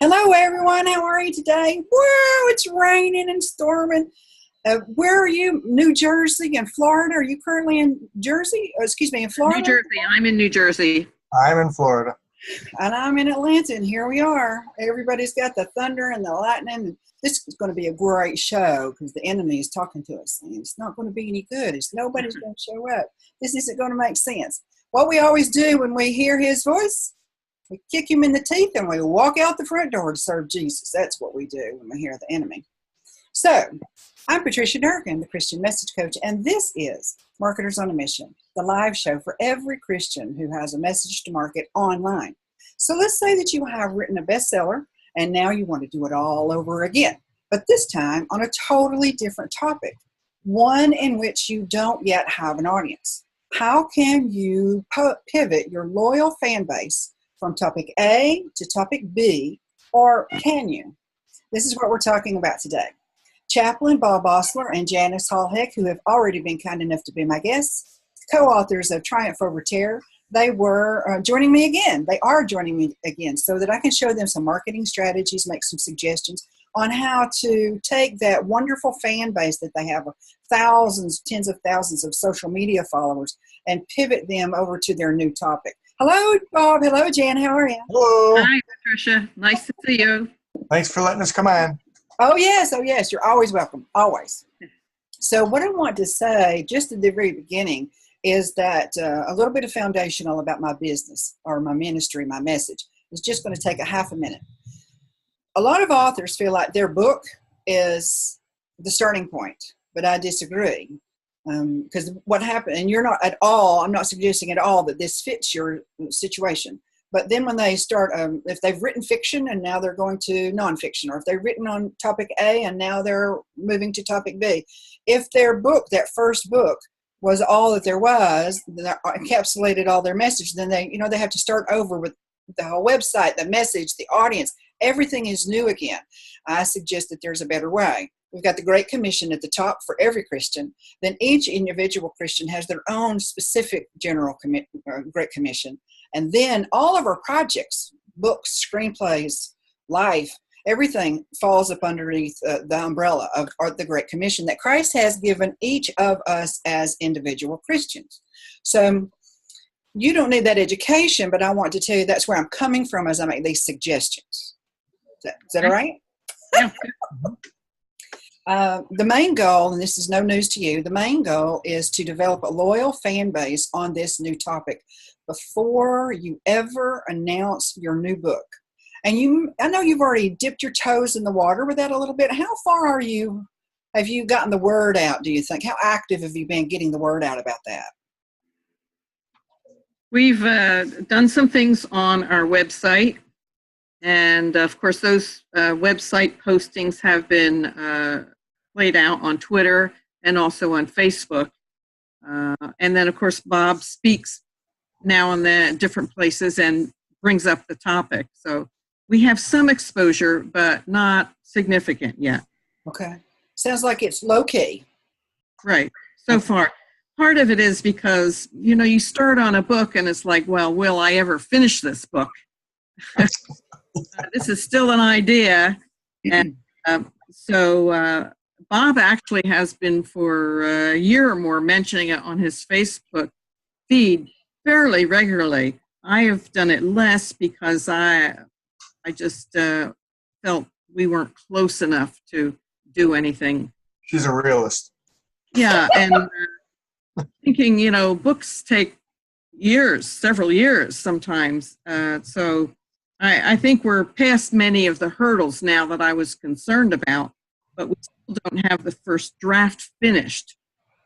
Hello, everyone. How are you today? Whoa, it's raining and storming. Where are you? New Jersey and Florida? Are you currently in Jersey? In Florida? New Jersey. I'm in New Jersey. I'm in Florida. And I'm in Atlanta, and here we are. Everybody's got the thunder and the lightning. This is going to be a great show because the enemy is talking to us. And it's not going to be any good. Nobody's going to show up. This isn't going to make sense. What we always do when we hear his voice, we kick him in the teeth and we walk out the front door to serve Jesus. That's what we do when we hear the enemy. So, I'm Patricia Durgin, the Christian Message Coach, and this is Marketers on a Mission, the live show for every Christian who has a message to market online. So let's say that you have written a bestseller and now you want to do it all over again, but this time on a totally different topic, one in which you don't yet have an audience. How can you pivot your loyal fan base from topic A to topic B, or can you? This is what we're talking about today. Chaplain Bob Ossler and Janice, who have already been kind enough to be my guests, co-authors of Triumph Over Terror, they were joining me again. They are joining me again so that I can show them some marketing strategies, make some suggestions on how to take that wonderful fan base that they have, thousands, tens of thousands of social media followers, and pivot them over to their new topic. Hello, Bob. Hello, Jan. How are you? Hello. Hi, Patricia. Nice to see you. Thanks for letting us come on. Oh, yes. You're always welcome. Always. So what I want to say just at the very beginning is that a little bit of foundational about my business or my ministry, my message, is just going to take a half a minute. A lot of authors feel like their book is the starting point, but I disagree. Because what happened, and I'm not suggesting at all that this fits your situation. But then when they start, if they've written fiction and now they're going to nonfiction, or if they've written on topic A and now they're moving to topic B, if their book, that first book, was all that there was, that encapsulated all their message, then they have to start over with the whole website, the message, the audience. Everything is new again. I suggest that there's a better way. We've got the Great Commission at the top for every Christian. Then each individual Christian has their own specific Great Commission. And then all of our projects, books, screenplays, life, everything falls up underneath the umbrella of the Great Commission that Christ has given each of us as individual Christians. So you don't need that education, but I want to tell you that's where I'm coming from as I make these suggestions. Is that all right? Yeah. The main goal, and this is no news to you, the main goal is to develop a loyal fan base on this new topic before you ever announce your new book. And I know you've already dipped your toes in the water with that a little bit. How far are you? Have you gotten the word out, do you think? How active have you been getting the word out about that? We've done some things on our website. And of course, those website postings have been laid out on Twitter and also on Facebook. And then, of course, Bob speaks now and then at different places and brings up the topic. So we have some exposure, but not significant yet. Okay. Sounds like it's low key. Right. So far. Part of it is because, you start on a book and it's like, well, will I ever finish this book? This is still an idea. And so Bob actually has been for a year or more mentioning it on his Facebook feed fairly regularly. I have done it less because I just felt we weren't close enough to do anything. She's a realist. Yeah, and thinking, books take years, several years sometimes. So I think we're past many of the hurdles now that I was concerned about, but we still don't have the first draft finished.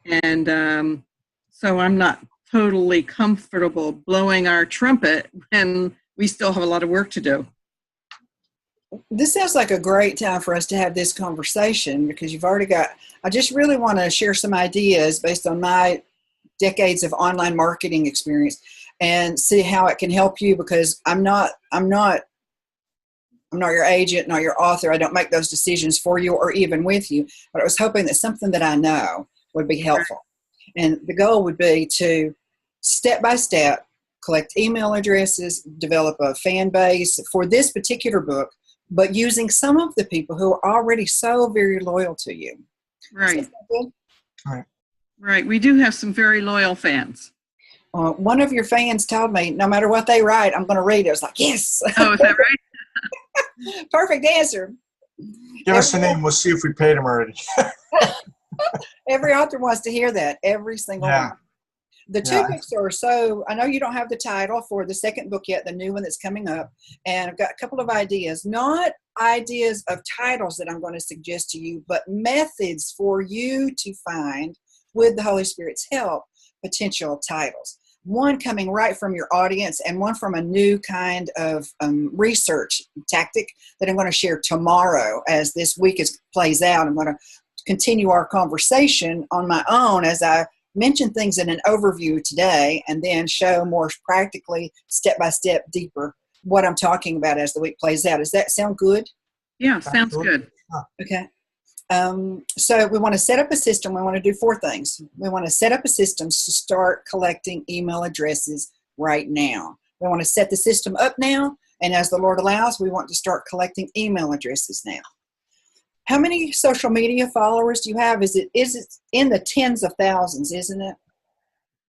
And so I'm not totally comfortable blowing our trumpet when we still have a lot of work to do. This sounds like a great time for us to have this conversation because I just really want to share some ideas based on my decades of online marketing experience and see how it can help you, because I'm not your agent, not your author. I don't make those decisions for you or even with you, but I was hoping that something that I know would be helpful. And the goal would be to step by step collect email addresses, develop a fan base for this particular book, but using some of the people who are already so very loyal to you. Right. Is that good? Right. Right. We do have some very loyal fans. One of your fans told me, no matter what they write, I'm going to read it. I was like, yes. Oh, is that right? Perfect answer. Give us the name. We'll see if we paid him already. Every author wants to hear that. Every single Yeah. one. The two books are so, I know you don't have the title for the second book yet, the new one that's coming up. And I've got a couple of ideas, not ideas of titles that I'm going to suggest to you, but methods for you to find, with the Holy Spirit's help, potential titles. One coming right from your audience and one from a new kind of research tactic that I'm going to share tomorrow as this week plays out. I'm going to continue our conversation on my own as I mention things in an overview today and then show more practically, step-by-step, deeper what I'm talking about as the week plays out. Does that sound good? Yeah, sounds good. Okay. So we want to set up a system. We want to do 4 things. We want to set up a system to start collecting email addresses right now. We want to set the system up now, and as the Lord allows, we want to start collecting email addresses now. How many social media followers do you have? Is it in the tens of thousands, isn't it?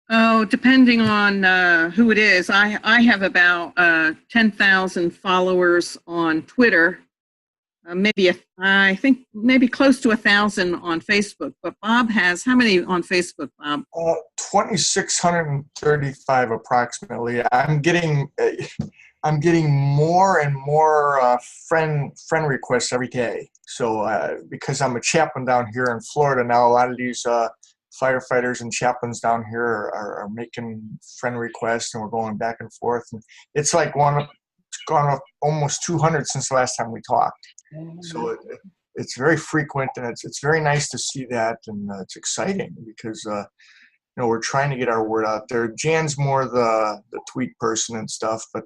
Oh, depending on who it is. I have about 10,000 followers on Twitter. I think maybe close to 1,000 on Facebook. But Bob has, how many on Facebook, Bob? 2,635 approximately. I'm getting more and more friend requests every day. So because I'm a chaplain down here in Florida now, a lot of these firefighters and chaplains down here are making friend requests, and we're going back and forth. And it's like it's gone up almost 200 since the last time we talked. So it's very frequent, and it's very nice to see that, and it's exciting because we're trying to get our word out there. Jan's more the tweet person and stuff, but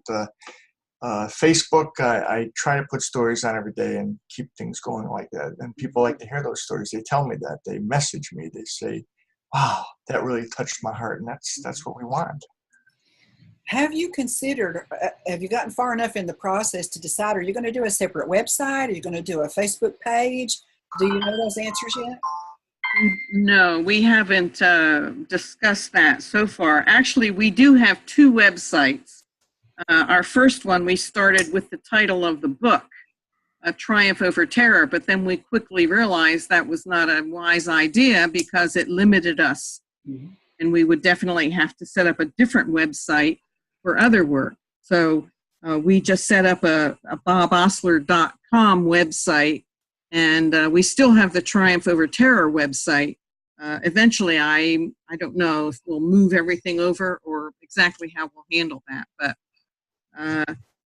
Facebook, I try to put stories on every day and keep things going like that. And people like to hear those stories. They tell me that. They message me. They say, "Wow, that really touched my heart," and that's what we want. Have you considered, have you gotten far enough in the process to decide, are you going to do a separate website? Are you going to do a Facebook page? Do you know those answers yet? No, we haven't discussed that so far. Actually, we do have 2 websites. Our first one, we started with the title of the book, A Triumph Over Terror, but then we quickly realized that was not a wise idea because it limited us. Mm-hmm. And we would definitely have to set up a different website for other work. So we just set up a bobossler.com website, and we still have the Triumph Over Terror website. Eventually, I don't know if we'll move everything over or exactly how we'll handle that, but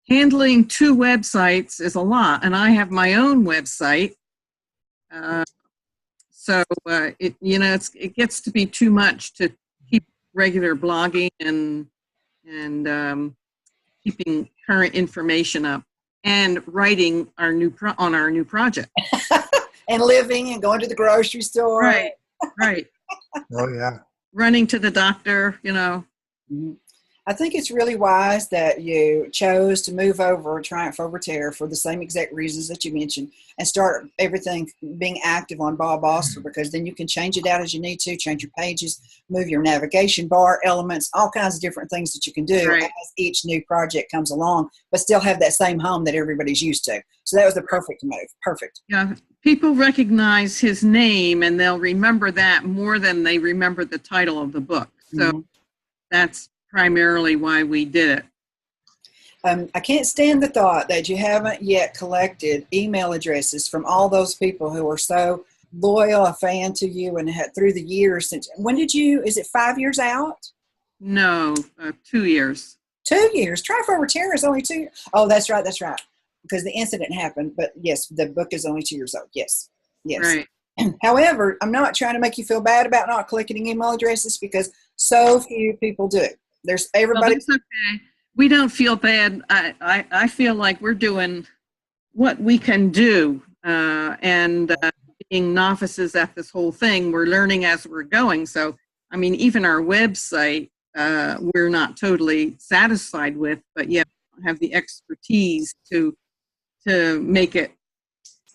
handling 2 websites is a lot, and I have my own website. So it gets to be too much to keep regular blogging and keeping current information up and writing on our new project. And living and going to the grocery store. Right. Oh yeah. Running to the doctor, Mm-hmm. I think it's really wise that you chose to move over Triumph Over Terror for the same exact reasons that you mentioned and start everything being active on Bob Ossler, because then you can change it out as you need to, change your pages, move your navigation bar elements, all kinds of different things that you can do as each new project comes along, but still have that same home that everybody's used to. So that was the perfect move. Perfect. Yeah. People recognize his name and they'll remember that more than they remember the title of the book. So that's primarily why we did it. I can't stand the thought that you haven't yet collected email addresses from all those people who are so loyal, a fan to you, and through the years since. When did you? Is it 5 years out? No, 2 years. 2 years. Triumph Over Terror is only 2. Oh, that's right. That's right. Because the incident happened, but yes, the book is only 2 years old. Yes. Right. However, I'm not trying to make you feel bad about not collecting email addresses because so few people do. There's everybody. Well, that's okay. We don't feel bad. I feel like we're doing what we can do, and being novices at this whole thing, we're learning as we're going. So, I mean, even our website, we're not totally satisfied with, but yet have the expertise to to make it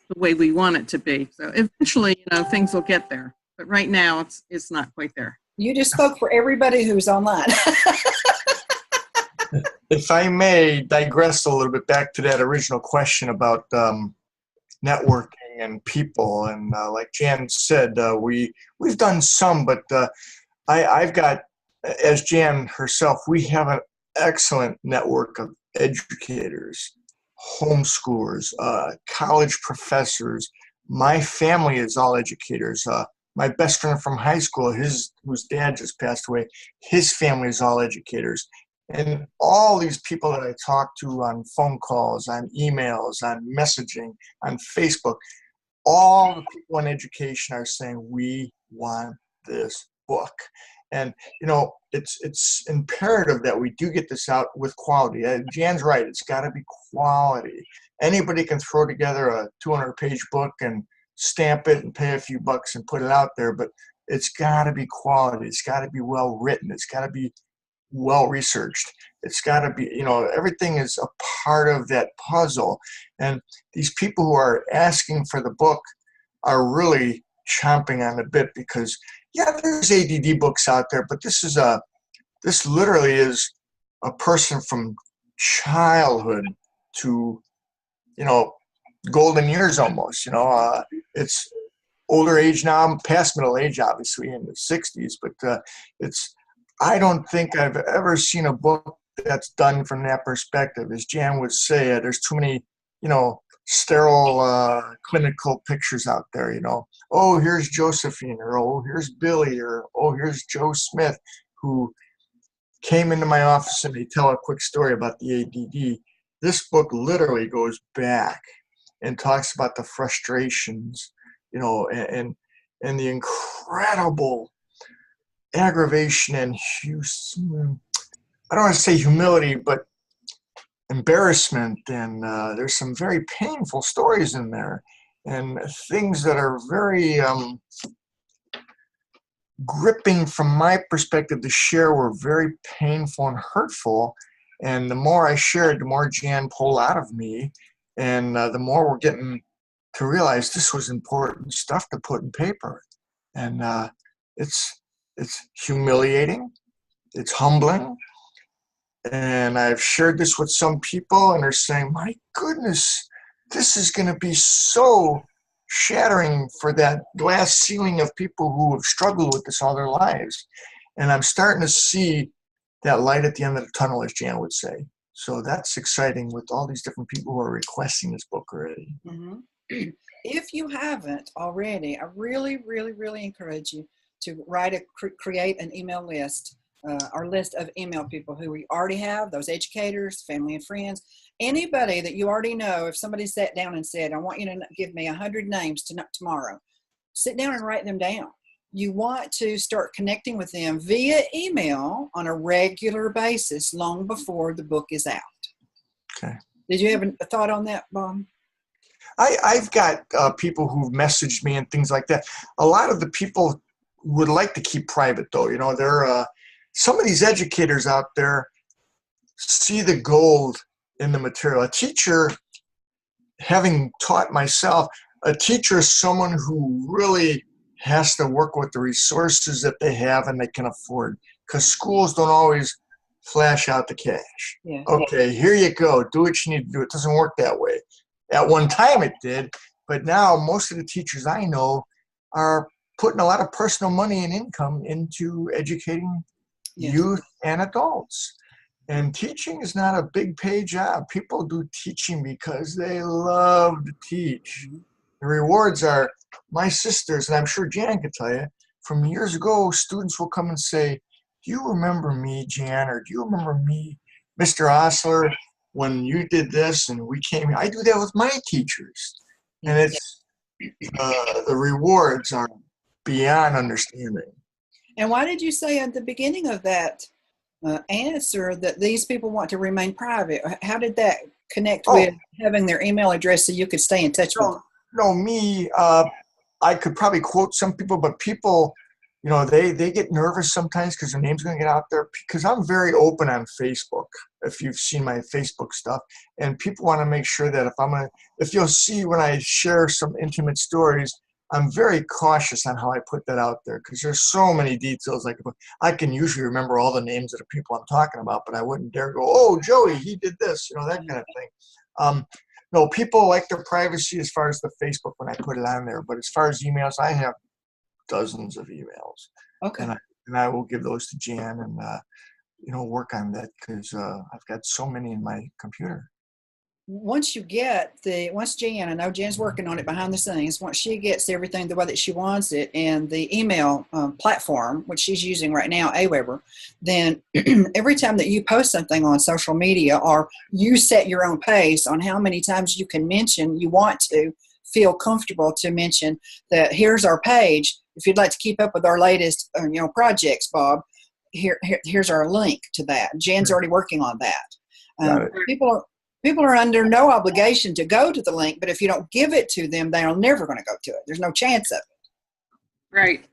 the way we want it to be. So eventually, things will get there. But right now, it's not quite there. You just spoke for everybody who's online. If I may digress a little bit back to that original question about networking and people, and like Jan said, we've done some, but I've got, as Jan herself, we have an excellent network of educators, homeschoolers, college professors. My family is all educators. My best friend from high school, whose dad just passed away, his family is all educators. And all these people that I talk to on phone calls, on emails, on messaging, on Facebook, all the people in education are saying, we want this book. And, it's imperative that we do get this out with quality. Jan's right. It's got to be quality. Anybody can throw together a 200-page book and stamp it and pay a few bucks and put it out there, but it's got to be quality. It's got to be well written. It's got to be well researched. It's got to be, everything is a part of that puzzle. And these people who are asking for the book are really chomping on the bit, because there's ADD books out there, but this literally is a person from childhood to, golden years almost. It's older age now. I'm past middle age, obviously, in the 60s, but I don't think I've ever seen a book that's done from that perspective. As Jan would say, there's too many, sterile clinical pictures out there, Oh, here's Josephine, or oh, here's Billy, or oh, here's Joe Smith, who came into my office and they tell a quick story about the ADD. This book literally goes back and talks about the frustrations, and the incredible aggravation and I don't want to say humility, but embarrassment. And there's some very painful stories in there, and things that are very gripping from my perspective to share were very painful and hurtful. And the more I shared, the more Jan pulled out of me, and the more we're getting to realize this was important stuff to put in paper. And it's humiliating, it's humbling. And I've shared this with some people, and they're saying, my goodness, this is going to be so shattering for that glass ceiling of people who have struggled with this all their lives. And I'm starting to see that light at the end of the tunnel, as Jan would say. So that's exciting with all these different people who are requesting this book already. Mm-hmm. If you haven't already, I really, really, really encourage you to create an email list, our list of email people who we already have, those educators, family and friends, anybody that you already know. If somebody sat down and said, I want you to give me 100 names tomorrow, sit down and write them down. You want to start connecting with them via email on a regular basis long before the book is out. Okay. Did you have a thought on that, Bob? I've got people who've messaged me and things like that. A lot of the people would like to keep private, though. They're some of these educators out there see the gold in the material. A teacher, having taught myself, a teacher is someone who really has to work with the resources that they have and they can afford, because schools don't always flash out the cash. Yeah. Okay, here you go. Do what you need to do. It doesn't work that way. At one time it did, but now most of the teachers I know are putting a lot of personal money and income into educating youth and adults. And teaching is not a big pay job. People do teaching because they love to teach. Mm-hmm. The rewards are, my sisters, and I'm sure Jan could tell you, from years ago, students will come and say, do you remember me, Jan, or do you remember me, Mr. Ossler, when you did this and we came here? I do that with my teachers. And it's the rewards are beyond understanding. And why did you say at the beginning of that answer that these people want to remain private? How did that connect with having their email address so you could stay in touch with them? No, me, I could probably quote some people, but people they get nervous sometimes because their name's going to get out there, because I'm very open on Facebook, if you've seen my Facebook stuff, and people want to make sure that if you'll see when I share some intimate stories, I'm very cautious on how I put that out there, because there's so many details. I can usually remember all the names of the people I'm talking about, but I wouldn't dare go, oh, Joey, he did this, that kind of thing. No, people like their privacy as far as the Facebook when I put it on there, but as far as emails, I have dozens of emails. Okay. And I will give those to Jan and work on that, because I've got so many in my computer. Once Jan, I know Jan's working on it behind the scenes, once she gets everything the way that she wants it in the email platform, which she's using right now, Aweber, then every time that you post something on social media, or you set your own pace on how many times you can mention, you want to feel comfortable to mention that here's our page. If you'd like to keep up with our latest projects, Bob, here's our link to that. Jan's already working on that. People are under no obligation to go to the link, but if you don't give it to them, they are never going to go to it. There's no chance of it. Right.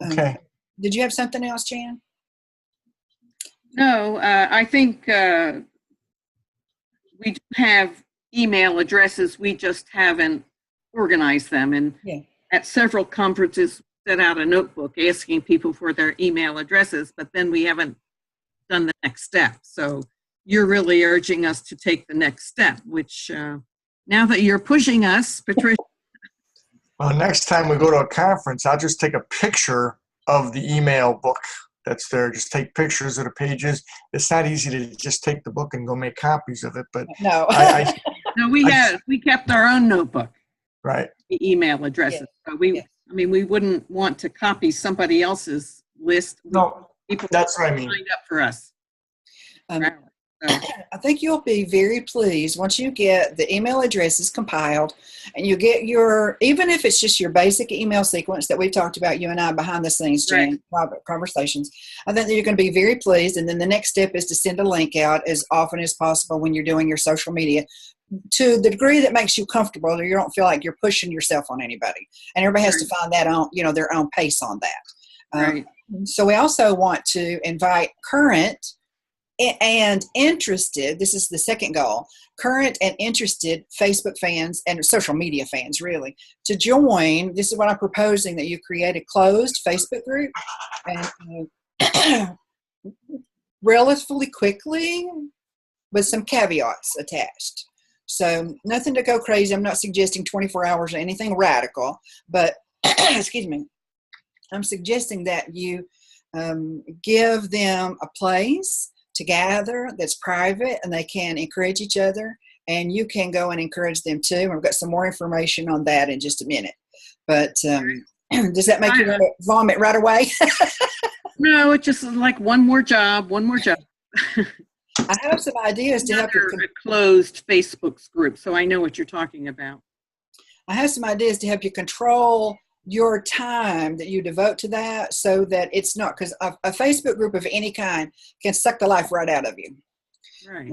Okay. Did you have something else, Jan? No, I think we do have email addresses. We just haven't organized them. And at several conferences, set out a notebook asking people for their email addresses, but then we haven't done the next step. So you're really urging us to take the next step, which now that you're pushing us, Patricia. Well, next time we go to a conference, I'll just take a picture of the email book that's there. Just take pictures of the pages. It's not easy to just take the book and go make copies of it, but no. No, we kept our own notebook. Right. The email addresses. So we wouldn't want to copy somebody else's list. No, that's what I mean. Signed up for us. I think you'll be very pleased once you get the email addresses compiled and you get even if it's just your basic email sequence that we've talked about, you and I behind the scenes, Jan, private conversations. I think that you're going to be very pleased. And then the next step is to send a link out as often as possible when you're doing your social media, to the degree that makes you comfortable, or you don't feel like you're pushing yourself on anybody. And everybody has to find that on, their own pace on that. Right. So we also want to invite current and interested, this is the second goal, current and interested Facebook fans and social media fans, really, to join. This is what I'm proposing, that you create a closed Facebook group and relatively quickly with some caveats attached. So nothing to go crazy. I'm not suggesting 24 hours or anything radical, but excuse me, I'm suggesting that you give them a place to gather that's private, and they can encourage each other, and you can go and encourage them too. And we've got some more information on that in just a minute. But does that make you want to vomit right away? No, it's just like one more job. I have some ideas to help you. A closed Facebook group, so I know what you're talking about. I have some ideas to help you control your time that you devote to that, so that it's not, because a Facebook group of any kind can suck the life right out of you. Right.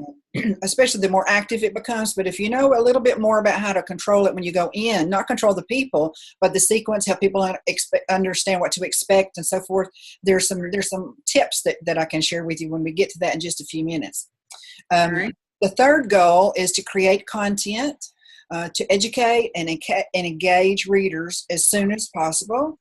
Especially the more active it becomes. But if you know a little bit more about how to control it when you go in, not control the people, but the sequence, help people understand what to expect and so forth, there's some tips that I can share with you when we get to that in just a few minutes. Right. The third goal is to create content to educate and engage readers as soon as possible.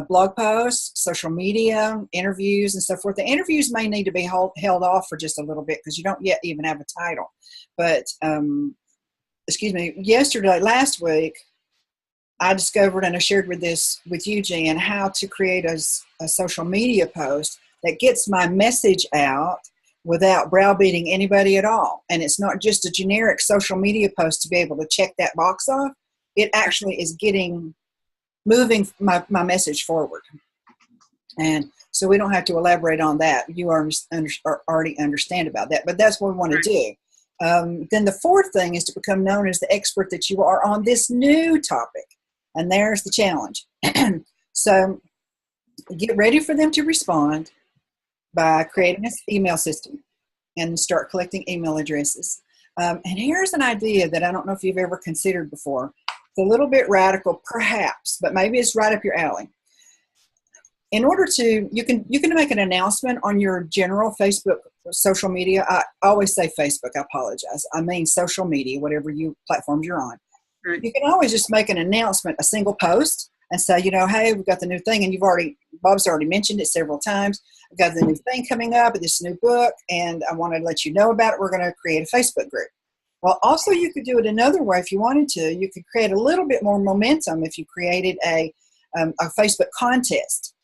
Blog posts, social media, interviews, and so forth. The interviews may need to be held off for just a little bit because you don't yet even have a title. But, last week, I discovered, and I shared with you, Jan, how to create a social media post that gets my message out without browbeating anybody at all. And it's not just a generic social media post to be able to check that box off. It actually is moving my message forward. And so we don't have to elaborate on that. You already understand about that, but that's what we want to do. Then the fourth thing is to become known as the expert that you are on this new topic. And there's the challenge. So get ready for them to respond by creating an email system and start collecting email addresses. And here's an idea that I don't know if you've ever considered before. It's a little bit radical, perhaps, but maybe it's right up your alley. in order to, you can make an announcement on your general Facebook social media. I always say Facebook, I apologize. I mean social media, whatever platforms you're on. Right. You can always just make an announcement, a single post, and say, hey, we've got the new thing, and Bob's already mentioned it several times. I've got the new thing coming up, this new book, and I wanted to let you know about it. We're going to create a Facebook group. Well, also you could do it another way if you wanted to. You could create a little bit more momentum if you created a Facebook contest.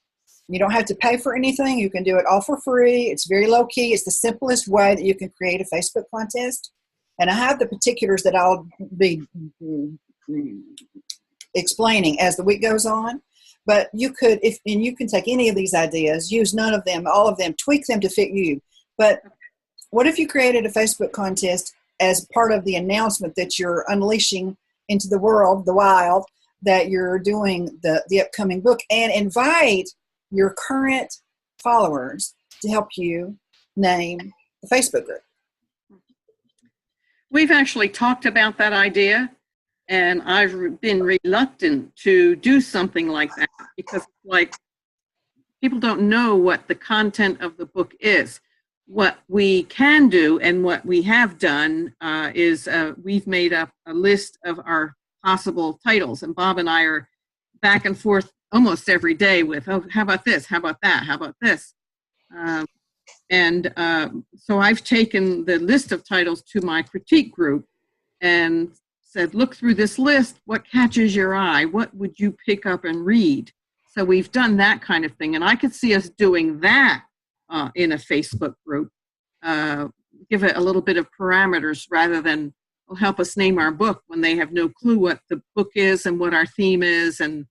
You don't have to pay for anything. You can do it all for free. It's very low key. It's the simplest way that you can create a Facebook contest. And I have the particulars that I'll be explaining as the week goes on. But you could, and you can take any of these ideas, use none of them, all of them, tweak them to fit you. But what if you created a Facebook contest as part of the announcement that you're unleashing into the world, the wild, that you're doing the upcoming book, and invite your current followers to help you name the Facebook group? We've actually talked about that idea, and I've been reluctant to do something like that because, like, people don't know what the content of the book is. What we can do and what we have done is we've made up a list of our possible titles, and Bob and I are back and forth almost every day with, oh, how about this? How about that? How about this? So I've taken the list of titles to my critique group and said, look through this list. What catches your eye? What would you pick up and read? So we've done that kind of thing. And I could see us doing that in a Facebook group. Give it a little bit of parameters rather than help us name our book when they have no clue what the book is and what our theme is and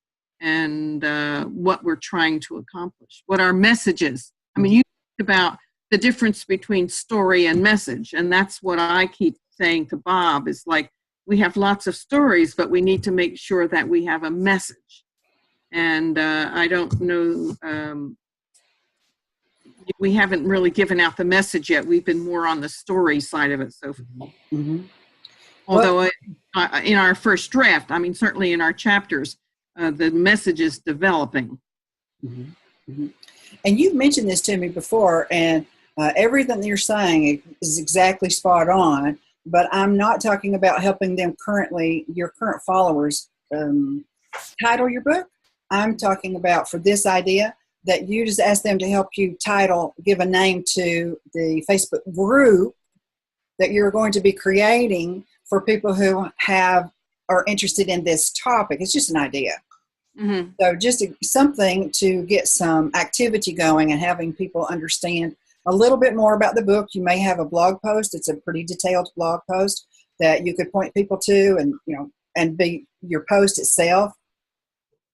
what we're trying to accomplish, what our message is. I mean, you talked about the difference between story and message, and that's what I keep saying to Bob is, like, we have lots of stories, but we need to make sure that we have a message. And I don't know, we haven't really given out the message yet. We've been more on the story side of it so far. Mm-hmm. Although in our first draft, I mean, certainly in our chapters, the message is developing. Mm-hmm. Mm-hmm. And you've mentioned this to me before, and everything that you're saying is exactly spot on, but I'm not talking about helping them your current followers title your book. I'm talking about, for this idea, that you just ask them to help you give a name to the Facebook group that you're going to be creating for people who are interested in this topic. It's just an idea. Mm-hmm. So just something to get some activity going and having people understand a little bit more about the book. You may have a blog post. It's a pretty detailed blog post that you could point people to, and be your post itself,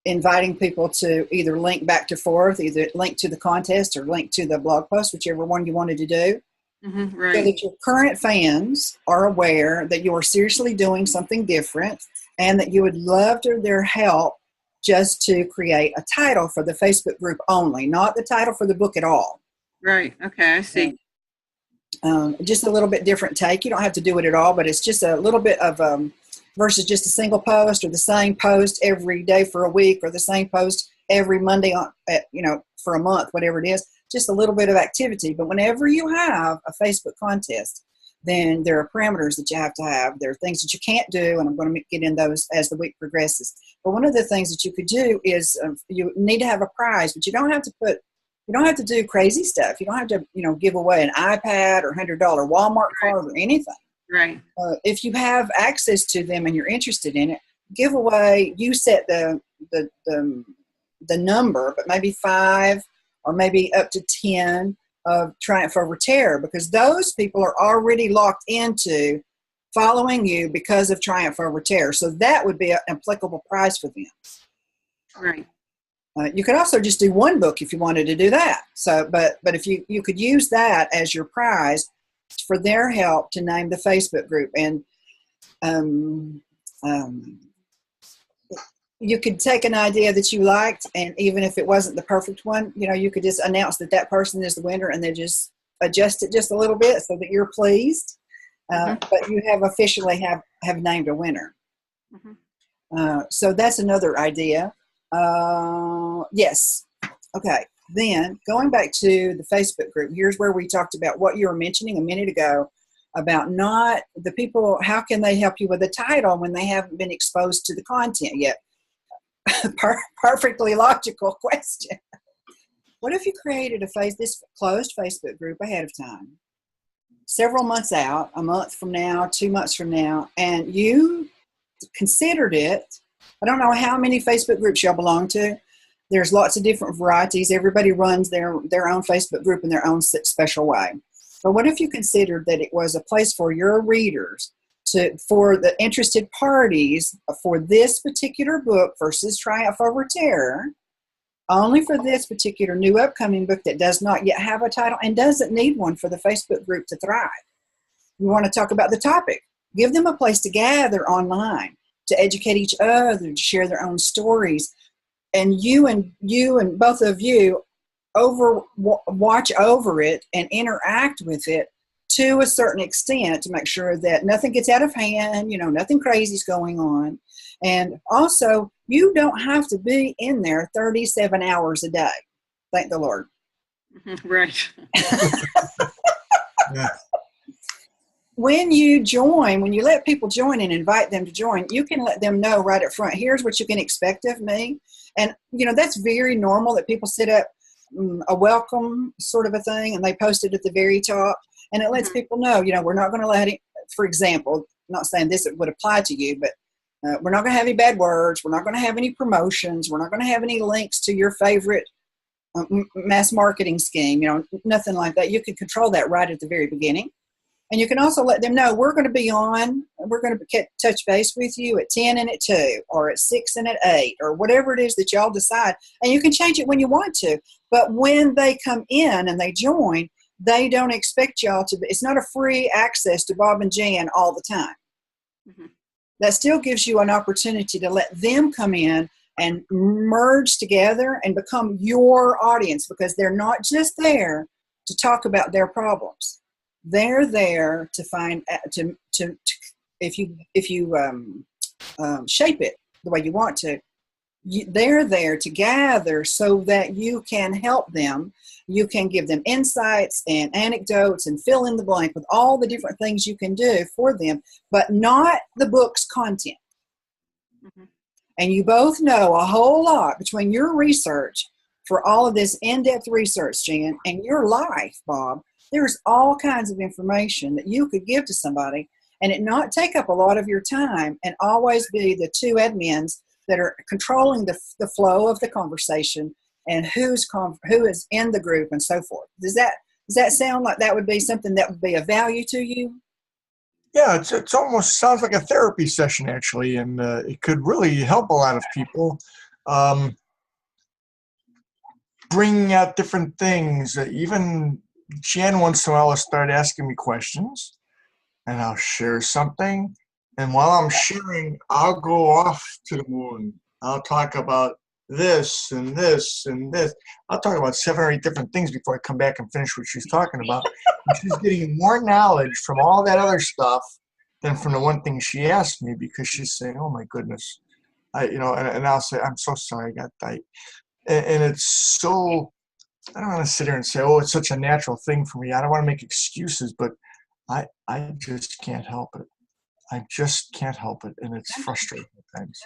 inviting people to either link back to forth, either link to the contest or link to the blog post, whichever one you wanted to do. Mm-hmm, right. So that your current fans are aware that you are seriously doing something different and that you would love their help just to create a title for the Facebook group only, not the title for the book at all. Right. Okay, I see. Just a little bit different take. You don't have to do it at all, but it's just a little bit of versus just a single post or the same post every day for a week or the same post every Monday for a month, whatever it is. Just a little bit of activity. But whenever you have a Facebook contest, then there are parameters that you have to have. There are things that you can't do, and I'm going to get in those as the week progresses. But one of the things that you could do is you need to have a prize, but you don't have to do crazy stuff. You don't have to, give away an iPad or $100 Walmart card or anything. Right. If you have access to them and you're interested in it, give away. You set the number, but maybe 5 or maybe up to 10 of Triumph Over Terror, because those people are already locked into following you because of Triumph Over Terror. So that would be an applicable prize for them. Right. You could also just do one book if you wanted to do that. So, but if you could use that as your prize for their help to name the Facebook group, and you could take an idea that you liked, and even if it wasn't the perfect one, you could just announce that person is the winner, and then just adjust it just a little bit so that you're pleased. But you have officially have named a winner. Mm-hmm. So that's another idea. Yes. Okay, then going back to the Facebook group, here's where we talked about what you were mentioning a minute ago about not the people, how can they help you with the title when they haven't been exposed to the content yet? Perfectly logical question. What if you created this closed Facebook group ahead of time, several months out, a month from now, 2 months from now, and you considered it? I don't know how many Facebook groups y'all belong to. There's lots of different varieties. Everybody runs their own Facebook group in their own special way. But what if you considered that it was a place for your readers, for the interested parties for this particular book versus Triumph Over Terror, only for this particular new upcoming book that does not yet have a title and doesn't need one for the Facebook group to thrive? You want to talk about the topic. Give them a place to gather online, to educate each other, to share their own stories. And you and both of you watch over it and interact with it to a certain extent to make sure that nothing gets out of hand, nothing crazy is going on. And also, you don't have to be in there 37 hours a day. Thank the Lord. Right. Yeah. When you let people join and invite them to join, you can let them know right up front, here's what you can expect of me. And, that's very normal that people set up a welcome sort of a thing and they post it at the very top. And it lets people know, we're not going to let it, for example, not saying this would apply to you, but we're not going to have any bad words. We're not going to have any promotions. We're not going to have any links to your favorite mass marketing scheme, nothing like that. You can control that right at the very beginning. And you can also let them know we're going to touch base with you at 10 and at 2 or at 6 and at 8 or whatever it is that y'all decide. And you can change it when you want to. But when they come in and they join, they don't expect y'all to be, it's not a free access to Bob and Jan all the time. Mm-hmm. That still gives you an opportunity to let them come in and merge together and become your audience, because they're not just there to talk about their problems. They're there to find if you shape it the way you want to. They're there to gather so that you can help them. You can give them insights and anecdotes and fill in the blank with all the different things you can do for them, but not the book's content. Mm-hmm. And you both know a whole lot between your research for all of this in-depth research, Jan, and your life, Bob. There's all kinds of information that you could give to somebody and it not take up a lot of your time and always be the two admins that are controlling the flow of the conversation and who is in the group and so forth. Does that sound like that would be something that would be of value to you? Yeah, it's almost sounds like a therapy session, actually, and it could really help a lot of people. Bringing out different things. Even Jan once in a while will start asking me questions, and I'll share something. And while I'm sharing, I'll go off to the moon. I'll talk about this and this and this. I'll talk about 7 or 8 different things before I come back and finish what she's talking about. And she's getting more knowledge from all that other stuff than from the one thing she asked me, because she's saying, "Oh my goodness," and I'll say, "I'm so sorry, I got that." And it's so, I don't want to sit here and say, "Oh, it's such a natural thing for me." I don't want to make excuses, but I just can't help it. I just can't help it, and it's frustrating at times.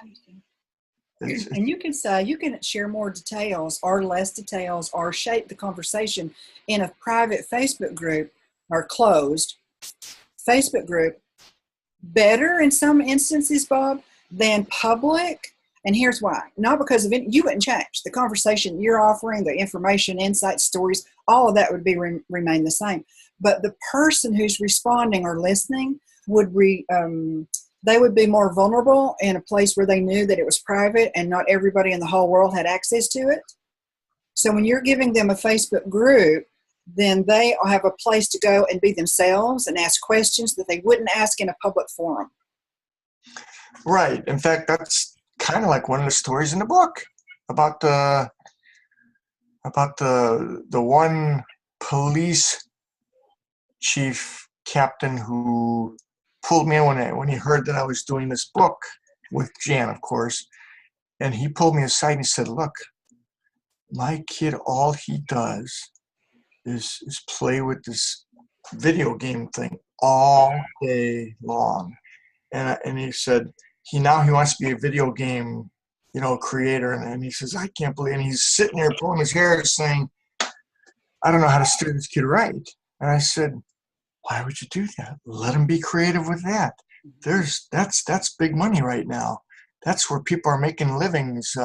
And you can say, you can share more details or less details or shape the conversation in a private Facebook group or closed Facebook group better in some instances, Bob, than public. And here's why. Not because of it, you wouldn't change. The conversation you're offering, the information, insights, stories, all of that would be remain the same. But the person who's responding or listening would they would be more vulnerable in a place where they knew that it was private and not everybody in the whole world had access to it. So when you're giving them a Facebook group, then they have a place to go and be themselves and ask questions that they wouldn't ask in a public forum. Right. In fact, that's kind of like one of the stories in the book about the one police chief captain who pulled me in when he heard that I was doing this book with Jan, of course, and he pulled me aside and he said, "Look, my kid, all he does is play with this video game thing all day long. And he said he wants to be a video game, creator. And he says, I can't believe, and he's sitting there pulling his hair saying, I don't know how to steer this kid right. And I said, why would you do that? Let him be creative with that. That's big money right now. That's where people are making livings.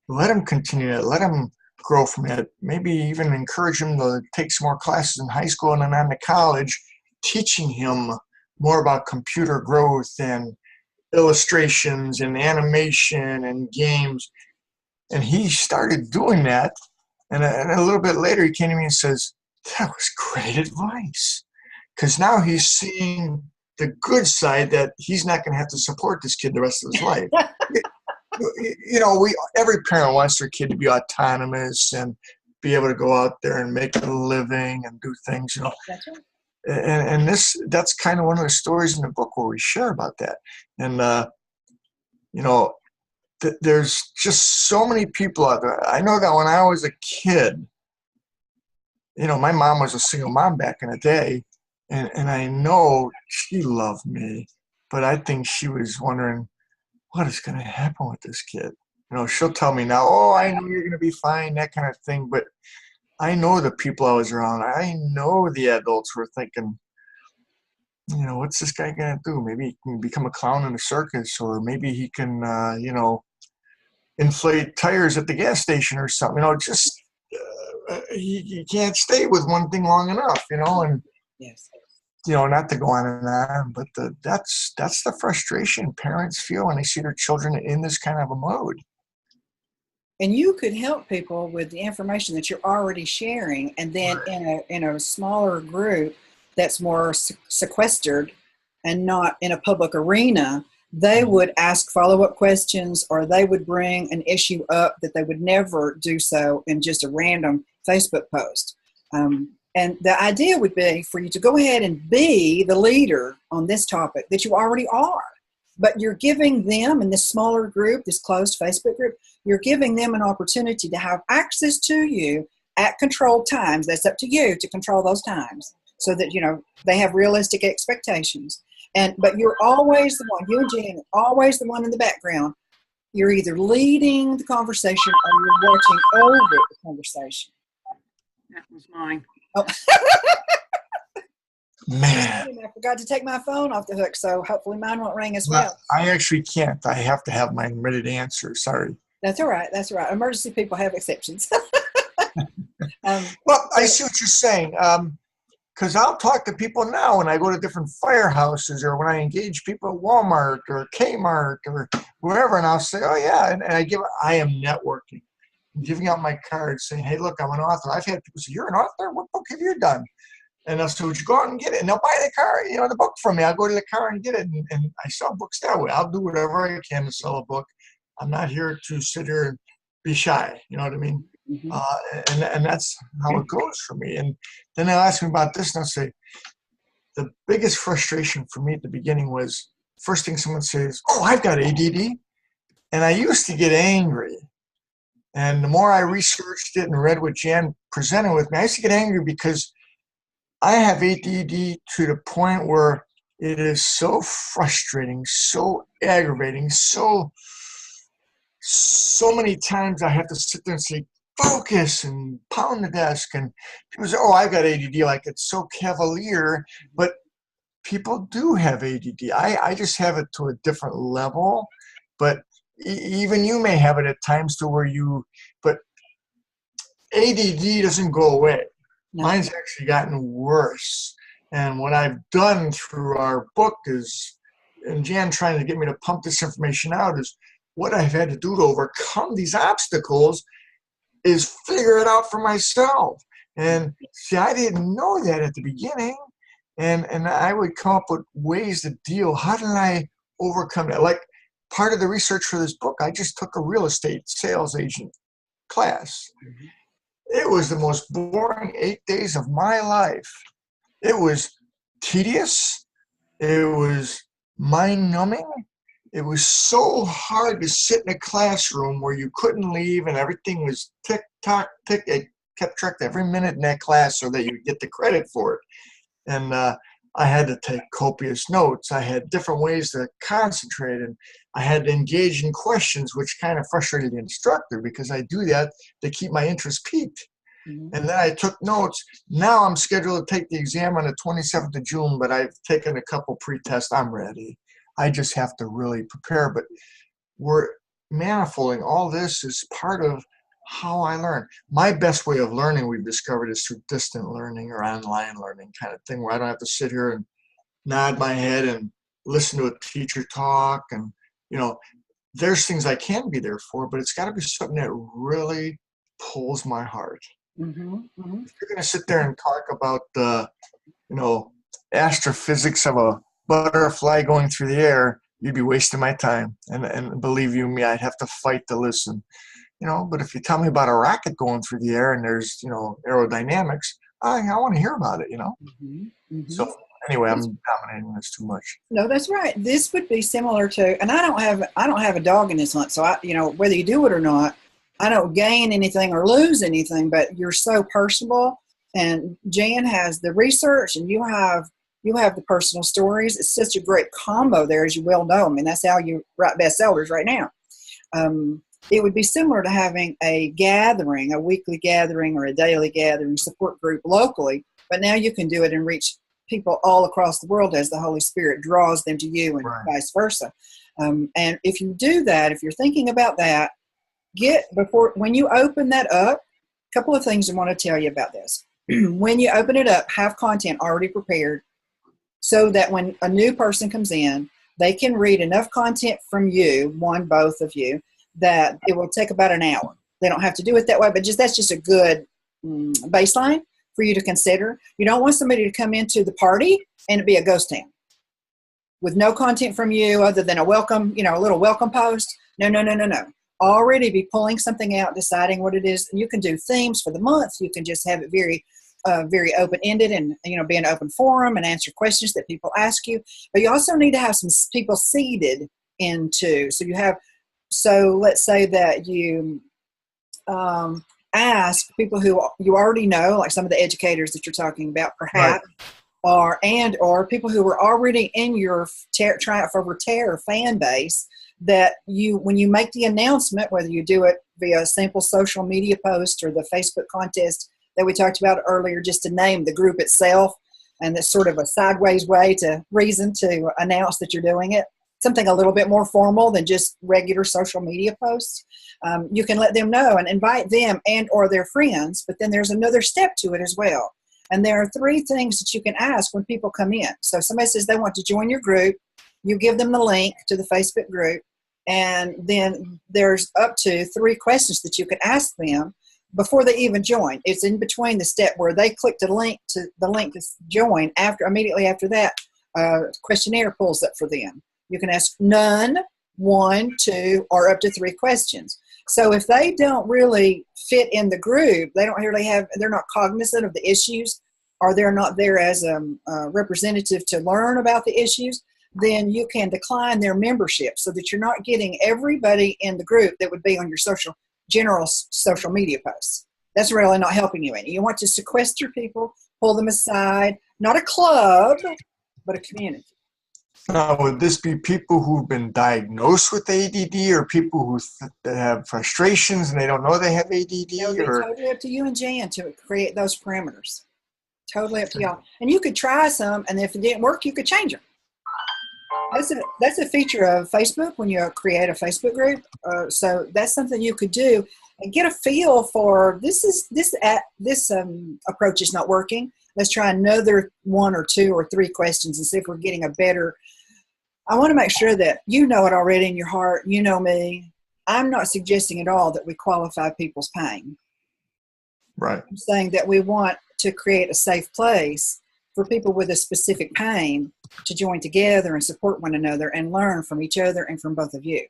Let him continue it. Let him grow from it. Maybe even encourage him to take some more classes in high school and then on to college, teaching him more about computer growth and illustrations and animation and games. And he started doing that. And a little bit later, he came to me and says, that was great advice. Because now he's seeing the good side that he's not going to have to support this kid the rest of his life. Every parent wants their kid to be autonomous and be able to go out there and make a living and do things, That's right. And that's kind of one of the stories in the book where we share about that. And, there's just so many people out there. I know that when I was a kid, my mom was a single mom back in the day, and I know she loved me, but I think she was wondering, what is going to happen with this kid? She'll tell me now, oh, I know you're going to be fine, that kind of thing. But I know the people I was around. I know the adults were thinking, what's this guy going to do? Maybe he can become a clown in a circus, or maybe he can, inflate tires at the gas station or something. He can't stay with one thing long enough, and Yes. not to go on and on, but that's the frustration parents feel when they see their children in this kind of a mode. And you could help people with the information that you're already sharing, and then in a smaller group that's more sequestered and not in a public arena, they would ask follow-up questions, or they would bring an issue up that they would never do so in just a random Facebook post. And the idea would be for you to go ahead and be the leader on this topic that you already are. But you're giving them, in this smaller group, this closed Facebook group, you're giving them an opportunity to have access to you at controlled times. That's up to you to control those times so that, they have realistic expectations. But you're always the one, you and Jan, always the one in the background. You're either leading the conversation or you're watching over the conversation. That was mine. Oh. Man. I forgot to take my phone off the hook, so hopefully mine won't ring as well. I actually can't. I have to have mine ready to answer. Sorry. That's all right. That's all right. Emergency people have exceptions. Well, I see what you're saying. Because I'll talk to people now when I go to different firehouses, or when I engage people at Walmart or Kmart or wherever, and I'll say, oh, yeah. And I am networking. I'm giving out my cards saying, hey, look, I'm an author. I've had people say, you're an author? What book have you done? And I'll say, would you go out and get it? And they'll buy the car, the book from me. I'll go to the car and get it. And I sell books that way. I'll do whatever I can to sell a book. I'm not here to sit here and be shy. You know what I mean? Mm-hmm. And that's how it goes for me. And then they'll ask me about this, and I'll say, the biggest frustration for me at the beginning was, first thing someone says, oh, I've got ADD. And I used to get angry. And the more I researched it and read what Jan presented with me, I used to get angry because I have ADD to the point where it is so frustrating, so aggravating, so many times I have to sit there and say, focus, and pound the desk. And people say, oh, I've got ADD, like it's so cavalier. But people do have ADD. I just have it to a different level. But even you may have it at times to where but ADD doesn't go away. No. Mine's actually gotten worse. And what I've done through our book is, and Jan trying to get me to pump this information out, is what I've had to do to overcome these obstacles is figure it out for myself. And see, I didn't know that at the beginning. And I would come up with ways to deal. How did I overcome that? Like part of the research for this book, I just took a real estate sales agent class. Mm-hmm. It was the most boring 8 days of my life. It was tedious. It was mind-numbing. it was so hard to sit in a classroom where you couldn't leave and everything was tick tock tick. It kept track of every minute in that class so that you get the credit for it. And I had to take copious notes. I had different ways to concentrate, and I had to engage in questions, which kind of frustrated the instructor because I do that to keep my interest peaked. And then I took notes. Now I'm scheduled to take the exam on the 27th of June, but I've taken a couple pre-tests. I'm ready. I just have to really prepare. But we're manifolding. All this is part of how I learn. My best way of learning, we've discovered, is through distant learning or online learning kind of thing, where I don't have to sit here and nod my head and listen to a teacher talk. And, there's things I can be there for, but it's got to be something that really pulls my heart. If you're going to sit there and talk about the, astrophysics of a butterfly going through the air, you'd be wasting my time. And believe you me, I'd have to fight to listen. But if you tell me about a rocket going through the air and there's, aerodynamics, I want to hear about it, So anyway, I'm dominating this too much. No, that's right. This would be similar to, and I don't have a dog in this hunt. So whether you do it or not, I don't gain anything or lose anything, but you're so personable, and Jan has the research and you have the personal stories. It's such a great combo there, as you well know. I mean, that's how you write bestsellers right now. It would be similar to having a gathering, a weekly gathering or a daily gathering support group locally, but now you can do it and reach people all across the world as the Holy Spirit draws them to you and vice versa. And if you do that, if you're thinking about that, when you open that up, a couple of things I want to tell you about this. When you open it up, have content already prepared so that when a new person comes in, they can read enough content from you, both of you, that it will take about an hour. They don't have to do it that way, but that's just a good baseline for you to consider. You don't want somebody to come into the party and it be a ghost town with no content from you other than a welcome, a little welcome post. No. Already be pulling something out, deciding what it is. You can do themes for the month. You can just have it very, very open-ended and, be an open forum and answer questions that people ask you. But you also need to have some people seeded into. So let's say that you ask people who you already know, like some of the educators that you're talking about, perhaps, or people who were already in your Triumph Over Terror fan base, that when you make the announcement, whether you do it via a simple social media post or the Facebook contest that we talked about earlier, just to name the group itself, and that's sort of a sideways way to announce that you're doing it, something a little bit more formal than just regular social media posts. You can let them know and invite them and or their friends, but then there's another step to it as well. And there are 3 things that you can ask when people come in. So if somebody says they want to join your group, you give them the link to the Facebook group, and then there's up to 3 questions that you can ask them before they even join. It's in between the step where they click the link to join. Immediately after that, questionnaire pulls up for them. You can ask none, 1, 2, or up to 3 questions. So if they don't really fit in the group, they're not cognizant of the issues, or they're not there as a representative to learn about the issues, then you can decline their membership so that you're not getting everybody in the group that would be on your general social media posts. That's really not helping you any. You want to sequester people, pull them aside, not a club, but a community. Now, would this be people who've been diagnosed with ADD, or people who have frustrations and they don't know they have ADD? It'll be totally up to you and Jan to create those parameters. Totally up to y'all. And you could try some, and if it didn't work, you could change them. That's a feature of Facebook when you create a Facebook group. So that's something you could do and get a feel for. This approach is not working. Let's try another 1 or 2 or 3 questions and see if we're getting a better. I want to make sure that you know it already in your heart. You know me. I'm not suggesting at all that we qualify people's pain. Right. I'm saying that we want to create a safe place for people with a specific pain to join together and support one another and learn from each other and from both of you.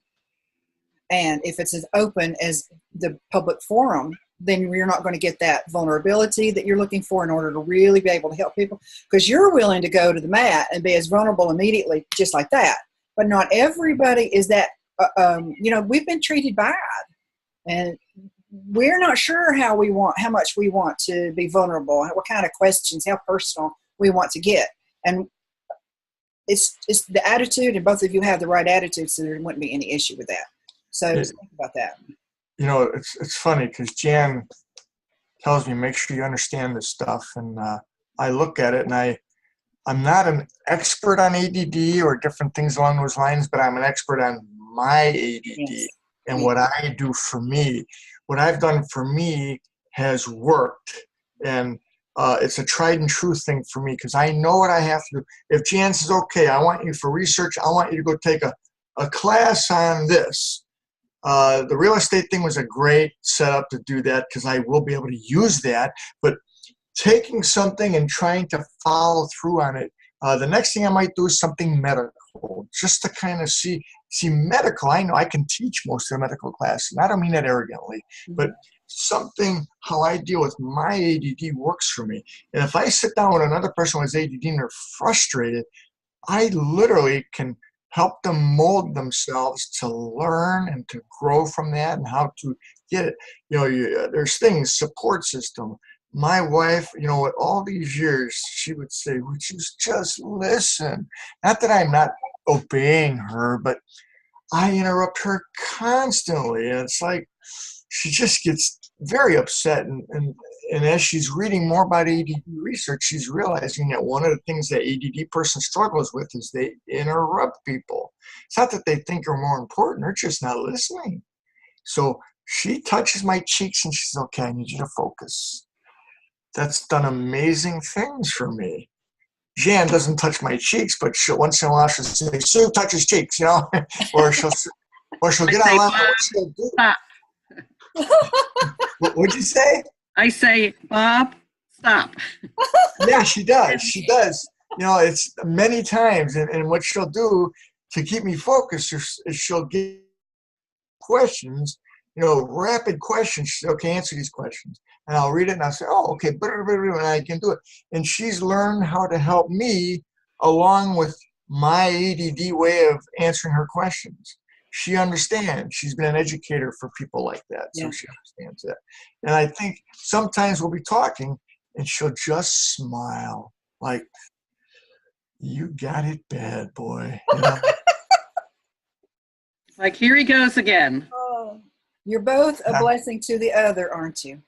And if it's as open as the public forum, then you're not going to get that vulnerability that you're looking for in order to really be able to help people, because you're willing to go to the mat and be as vulnerable immediately just like that. but not everybody is that, we've been treated bad, and we're not sure how much we want to be vulnerable, what kind of questions, how personal we want to get. And it's the attitude, and both of you have the right attitude, so there wouldn't be any issue with that. So just think about that. It's funny because Jan tells me, make sure you understand this stuff. And I look at it, and I'm not an expert on ADD or different things along those lines, but I'm an expert on my ADD. Yes. And what I do for me. What I've done for me has worked. And it's a tried and true thing for me because I know what I have to do. If Jan says, okay, I want you for research, I want you to go take a class on this. The real estate thing was a great setup to do that because I will be able to use that. But taking something and trying to follow through on it, the next thing I might do is something medical, just to kind of see medical. I know I can teach most of the medical classes, and I don't mean that arrogantly, but something, how I deal with my ADD works for me. And if I sit down with another person with ADD and they're frustrated, I literally can help them mold themselves to learn and to grow from that and how to get it. There's things, support system. My wife, with all these years, she would say, would you just listen? Not that I'm not obeying her, but I interrupt her constantly. And it's like, she just gets very upset. And as she's reading more about ADD research, she's realizing that one of the things that ADD person struggles with is they interrupt people. It's not that they think are more important, they're just not listening. So she touches my cheeks and she says, okay, I need you to focus. That's done amazing things for me. Jan doesn't touch my cheeks, but once in a while she'll say, Sue touches cheeks, or she'll get online. What she'll do. Stop. What'd you say? I say, Bob, stop. Yeah, she does. She does. It's many times. And what she'll do to keep me focused is she'll give questions, rapid questions. She says, okay, answer these questions. And I'll read it and I'll say, oh, okay, and I can do it. And she's learned how to help me along with my ADD way of answering her questions. She understands. She's been an educator for people like that, so she understands that. And I think sometimes we'll be talking, and she'll just smile, like, you got it bad, boy. Like, here he goes again. Oh, you're both a blessing to the other, aren't you?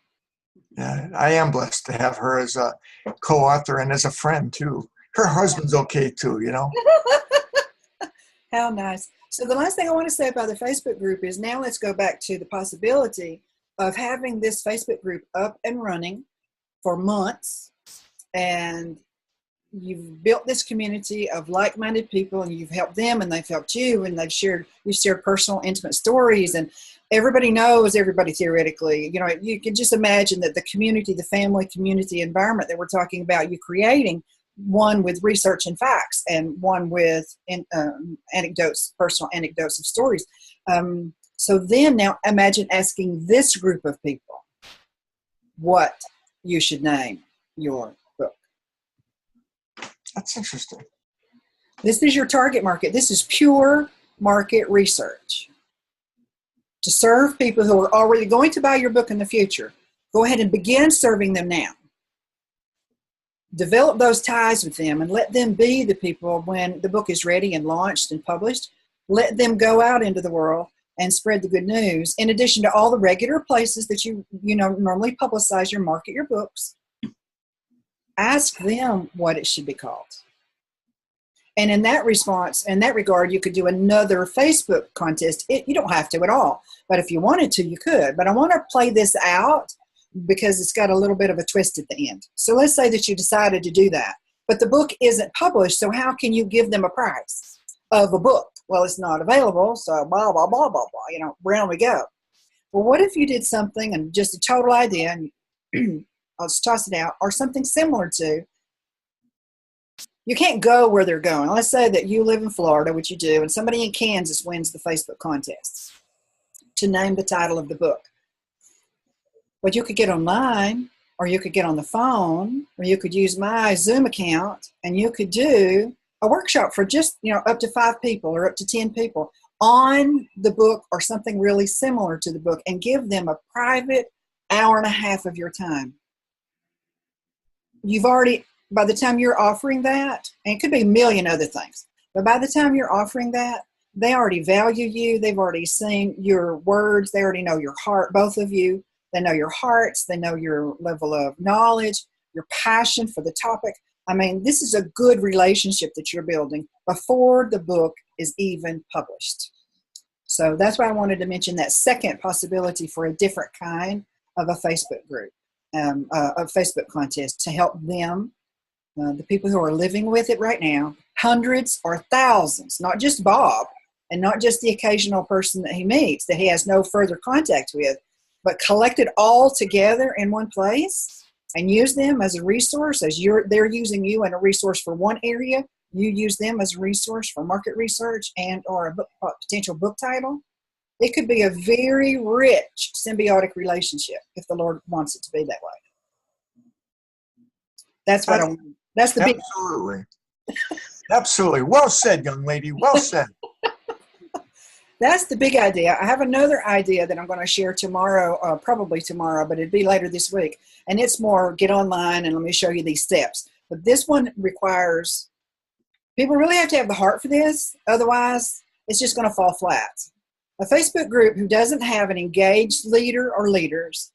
Yeah, I am blessed to have her as a co-author and as a friend, too. Her husband's okay, too, How nice. So the last thing I want to say about the Facebook group is now let's go back to the possibility of having this Facebook group up and running for months, and you've built this community of like-minded people, and you've helped them and they've helped you, and you've shared personal, intimate stories, and everybody knows everybody theoretically. You can just imagine that the community, the family community environment that we're talking about, you creating one with research and facts, and one with anecdotes, personal anecdotes of stories. So then now imagine asking this group of people what you should name your book. That's interesting. This is your target market. This is pure market research to serve people who are already going to buy your book in the future. Go ahead and begin serving them now. Develop those ties with them and let them be the people when the book is ready and launched and published. Let them go out into the world and spread the good news, in addition to all the regular places that you normally publicize or market your books. Ask them what it should be called. And in that regard, you could do another Facebook contest. You don't have to at all, but if you wanted to, you could. But I want to play this out because it's got a little bit of a twist at the end. So let's say that you decided to do that, but the book isn't published, so how can you give them a prize of a book? Well, it's not available, so blah, blah, blah, blah, blah, round we go. Well, what if you did something, and just a total idea, and I'll just toss it out, or something similar to, you can't go where they're going. Let's say that you live in Florida, which you do, and somebody in Kansas wins the Facebook contest to name the title of the book. But you could get online, or you could get on the phone, or you could use my Zoom account, and you could do a workshop for just, up to 5 people or up to 10 people on the book or something really similar to the book, and give them a private hour and a half of your time. You've already, by the time you're offering that, and it could be a million other things, but by the time you're offering that, they already value you. They've already seen your words. They already know your heart, both of you. They know your hearts. They know your level of knowledge, your passion for the topic. I mean, this is a good relationship that you're building before the book is even published. So that's why I wanted to mention that second possibility for a different kind of a Facebook group, a Facebook contest to help them, the people who are living with it right now, hundreds or thousands, not just Bob, and not just the occasional person that he meets that he has no further contact with, but collected all together in one place and use them as a resource as they're using you in a resource for one area. You use them as a resource for market research and or a potential book title. It could be a very rich symbiotic relationship if the Lord wants it to be that way. That's what I want. That's the big. Absolutely. Absolutely. Well said, young lady. Well said. That's the big idea. I have another idea that I'm going to share tomorrow, probably tomorrow, but it'd be later this week. And it's more get online and let me show you these steps. But this one requires, people really have to have the heart for this. Otherwise, it's just going to fall flat. A Facebook group who doesn't have an engaged leader or leaders,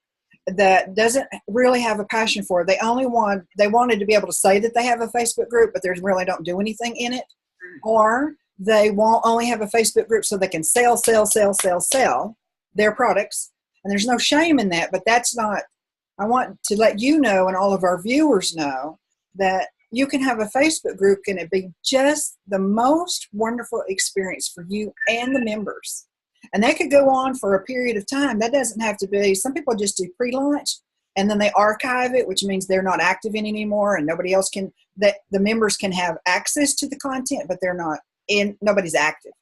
that doesn't really have a passion for it. They wanted to be able to say that they have a Facebook group, but they really don't do anything in it. Or they won't only have a Facebook group so they can sell their products. And there's no shame in that, but that's not, I want to let you know and all of our viewers know that you can have a Facebook group and it be just the most wonderful experience for you and the members. And that could go on for a period of time. That doesn't have to be, some people just do pre-launch and then they archive it, which means they're not active in anymore and nobody else can, that the members can have access to the content, but they're not in, nobody's active.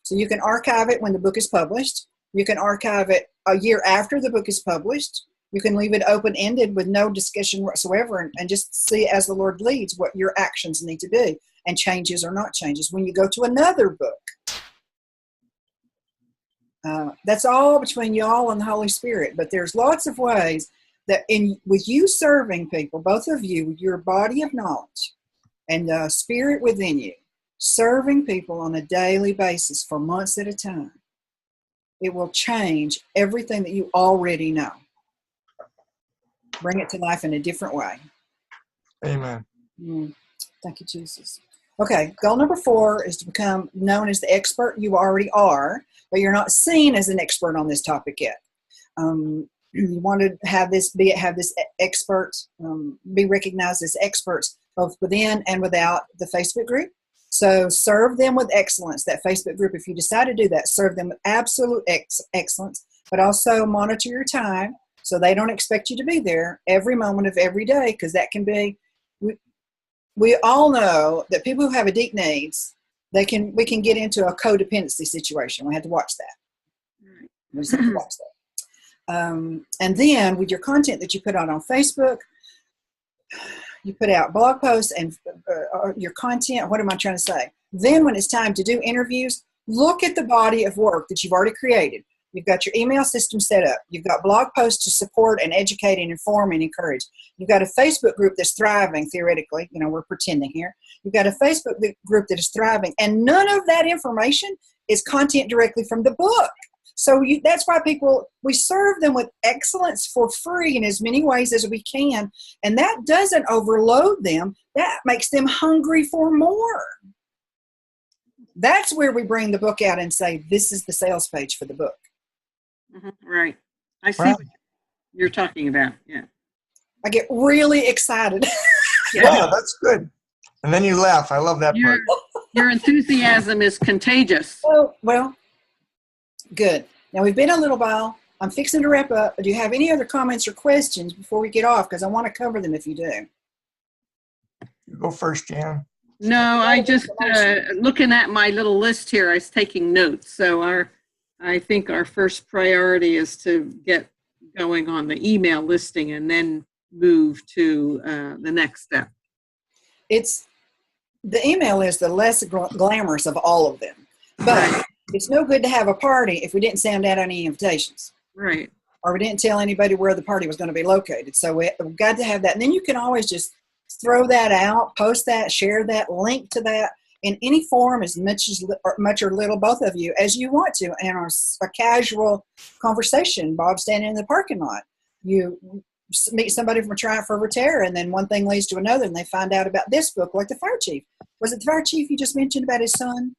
So you can archive it when the book is published. You can archive it a year after the book is published. You can leave it open-ended with no discussion whatsoever and just see as the Lord leads what your actions need to be and changes or not changes. When you go to another book, that's all between y'all and the Holy Spirit. But there's lots of ways that with you serving people, both of you, with your body of knowledge and the spirit within you, serving people on a daily basis for months at a time, it will change everything that you already know. Bring it to life in a different way. Amen. Thank you, Jesus. Okay, goal number 4 is to become known as the expert you already are, but you're not seen as an expert on this topic yet. You want to have this expert, be recognized as experts both within and without the Facebook group. So serve them with excellence, that Facebook group. If you decide to do that, serve them with absolute excellence, but also monitor your time so they don't expect you to be there every moment of every day, because that can be, we all know that people who have a deep needs, we can get into a codependency situation. We have to watch that. We just have to watch that. And then with your content that you put out on Facebook, you put out blog posts and your content. What am I trying to say? Then when it's time to do interviews, look at the body of work that you've already created. You've got your email system set up. You've got blog posts to support and educate and inform and encourage. You've got a Facebook group that's thriving, theoretically. We're pretending here. You've got a Facebook group that is thriving. And none of that information is content directly from the book. So that's why we serve them with excellence for free in as many ways as we can. And that doesn't overload them. That makes them hungry for more. That's where we bring the book out and say, this is the sales page for the book. Right. I see what you're talking about. Yeah. I get really excited. Yeah, that's good. And then you laugh. I love that part. Your enthusiasm is contagious. Oh, well, good. Now we've been a little while. I'm fixing to wrap up. Do you have any other comments or questions before we get off? Because I want to cover them if you do. You go first, Jan. No, I just, looking at my little list here, I was taking notes. So I think our first priority is to get going on the email listing and then move to the next step. the email is the less glamorous of all of them. But it's no good to have a party if we didn't send out any invitations. Right. Or we didn't tell anybody where the party was going to be located. So we've got to have that. And then you can always just throw that out, post that, share that, link to that in any form as much or little, both of you, as you want to. And a casual conversation, Bob standing in the parking lot. You meet somebody from a Triumph for Terror, and then one thing leads to another, and they find out about this book, like the fire chief. Was it the fire chief you just mentioned about his son?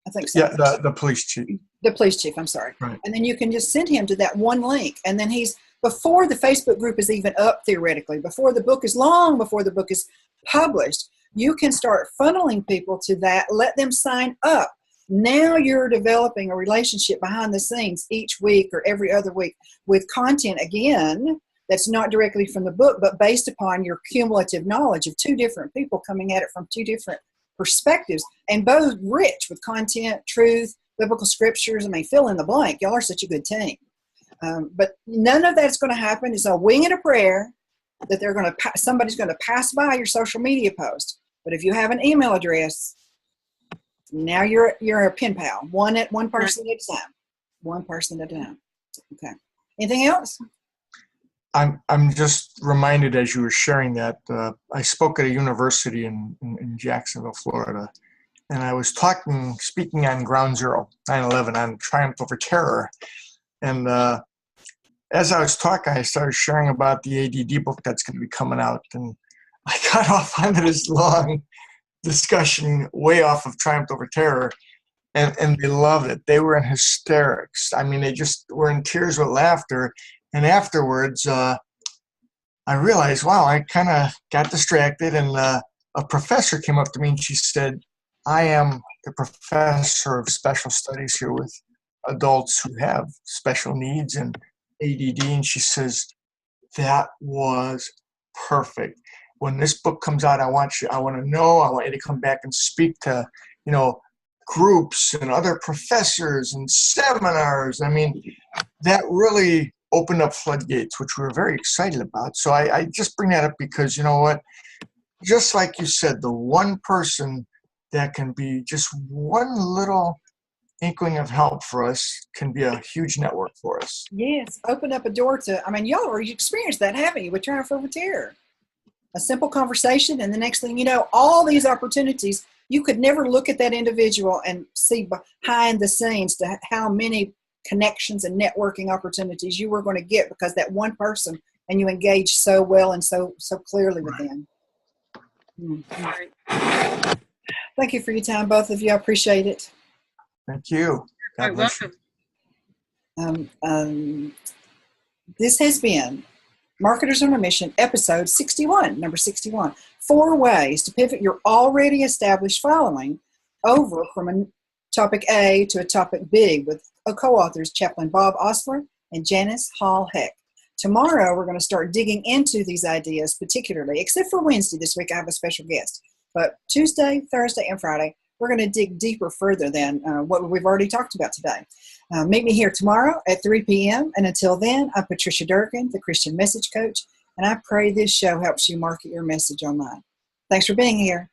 I think so. Yeah, the police chief. The police chief, I'm sorry. Right. And then you can just send him to that one link. And then before the Facebook group is even up, theoretically, before the book is published, you can start funneling people to that, let them sign up. Now you're developing a relationship behind the scenes each week or every other week with content, again, that's not directly from the book, but based upon your cumulative knowledge of two different people coming at it from two different perspectives, and both rich with content, truth, biblical scriptures. I mean, fill in the blank. Y'all are such a good team. But none of that's going to happen. It's a wing and a prayer that somebody's going to pass by your social media post. But if you have an email address, now you're a pen pal. One person at a time. One person at a time. Okay. Anything else? I'm just reminded as you were sharing that I spoke at a university in Jacksonville, Florida, and I was speaking on Ground Zero, 9/11, on Triumph Over Terror. And as I was talking, I started sharing about the ADD book that's going to be coming out, and I got off onto this long discussion way off of Triumph Over Terror, and they loved it. They were in hysterics. I mean, they just were in tears with laughter. And afterwards, I realized, wow, I kind of got distracted, and a professor came up to me and she said, I am the professor of special studies here with adults who have special needs and ADD. And she says, that was perfect. When this book comes out, I want you to come back and speak to, groups and other professors and seminars. I mean, that really opened up floodgates, which we were very excited about. So I just bring that up because, you know what, just like you said, the one person that can be just one little inkling of help for us can be a huge network for us. Yes, open up a door to, y'all already experienced that, haven't you, with Triumph Over Terror? A simple conversation, and the next thing you know, all these opportunities, you could never look at that individual and see behind the scenes to how many connections and networking opportunities you were going to get because that one person, and you engaged so well and so clearly with them. Right. Thank you for your time, both of you. I appreciate it. Thank you. You're quite welcome. This has been Marketers on a Mission, episode 61, number 61. 4 ways to pivot your already established following over from a topic A to a topic B with co-authors Chaplain Bob Ossler and Janice Hall Heck. Tomorrow, we're going to start digging into these ideas particularly, except for Wednesday this week, I have a special guest. But Tuesday, Thursday, and Friday, we're going to dig deeper further than what we've already talked about today. Meet me here tomorrow at 3 p.m. And until then, I'm Patricia Durgin, the Christian Message Coach, and I pray this show helps you market your message online. Thanks for being here.